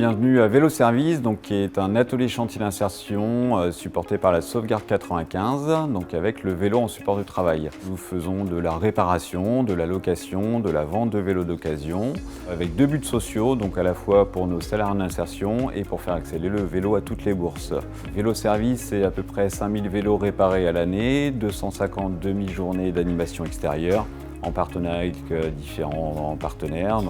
bienvenue à Vélo Service, qui est un atelier chantier d'insertion supporté par la Sauvegarde 95, avec le vélo en support de travail. Nous faisons de la réparation, de la location, de la vente de vélos d'occasion, avec deux buts sociaux, à la fois pour nos salariés en insertion et pour faire accéder le vélo à toutes les bourses. Vélo Service, c'est à peu près 5000 vélos réparés à l'année, 250 demi-journées d'animation extérieure, en partenariat avec différents partenaires,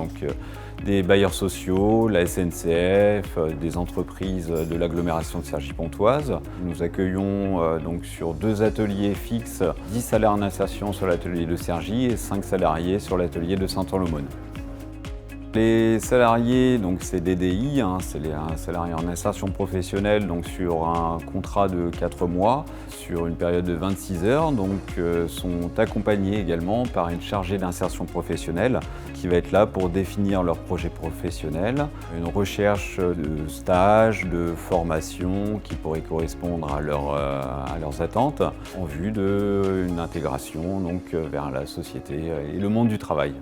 des bailleurs sociaux, la SNCF, des entreprises de l'agglomération de Cergy-Pontoise. Nous accueillons sur deux ateliers fixes 10 salariés en insertion sur l'atelier de Cergy et 5 salariés sur l'atelier de Saint-Ouen-l'Aumône. Les salariés, c'est DDI, c'est les salariés en insertion professionnelle sur un contrat de 4 mois, sur une période de 26 heures, sont accompagnés également par une chargée d'insertion professionnelle qui va être là pour définir leur projet professionnel, une recherche de stages, de formation qui pourrait correspondre à leurs attentes en vue d'une intégration vers la société et le monde du travail.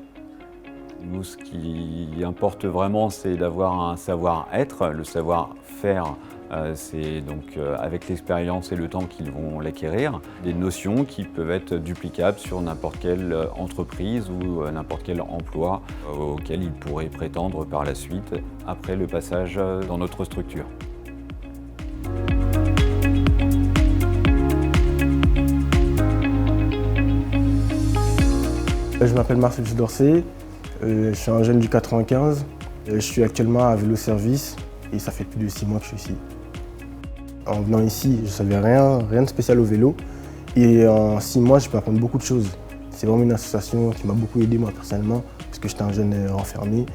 Nous, ce qui importe vraiment, c'est d'avoir un savoir-être, le savoir-faire. C'est avec l'expérience et le temps qu'ils vont l'acquérir, des notions qui peuvent être duplicables sur n'importe quelle entreprise ou n'importe quel emploi auquel ils pourraient prétendre par la suite après le passage dans notre structure. Je m'appelle Marcel Dorsey. Je suis un jeune du 95, je suis actuellement à Vélo Service et ça fait plus de 6 mois que je suis ici. En venant ici, je ne savais rien de spécial au vélo et en 6 mois, je peux apprendre beaucoup de choses. C'est vraiment une association qui m'a beaucoup aidé moi personnellement parce que j'étais un jeune renfermé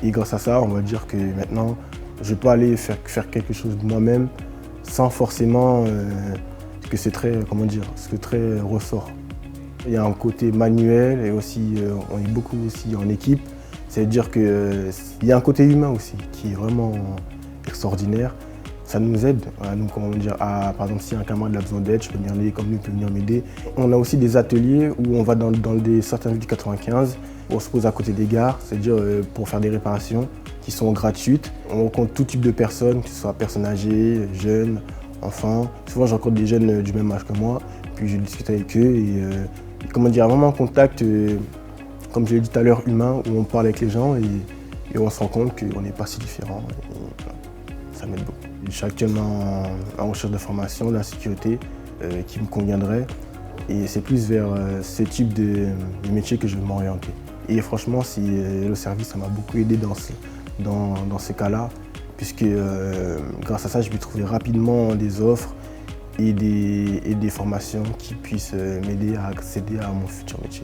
et grâce à ça, on va dire que maintenant, je peux aller faire quelque chose de moi-même sans forcément que c'est très ressort. Il y a un côté manuel et aussi on est beaucoup aussi en équipe. C'est-à-dire qu'il y a un côté humain aussi qui est vraiment extraordinaire. Ça nous aide. Par exemple, si un camarade a besoin d'aide, je peux venir l'aider comme lui, il peut venir m'aider. On a aussi des ateliers où on va dans certaines villes du 95, où on se pose à côté des gares, c'est-à-dire pour faire des réparations qui sont gratuites. On rencontre tout type de personnes, que ce soit personnes âgées, jeunes, enfants. Souvent, je rencontre des jeunes du même âge que moi, puis je discute avec eux et vraiment un contact, comme je l'ai dit tout à l'heure, humain, où on parle avec les gens et on se rend compte qu'on n'est pas si différents. Ça m'aide beaucoup. Je suis actuellement en recherche de formation, de la sécurité qui me conviendrait. Et c'est plus vers ce type de métier que je vais m'orienter. Et franchement, le service, ça m'a beaucoup aidé dans ce cas-là, puisque grâce à ça, je vais trouver rapidement des offres et des formations qui puissent m'aider à accéder à mon futur métier.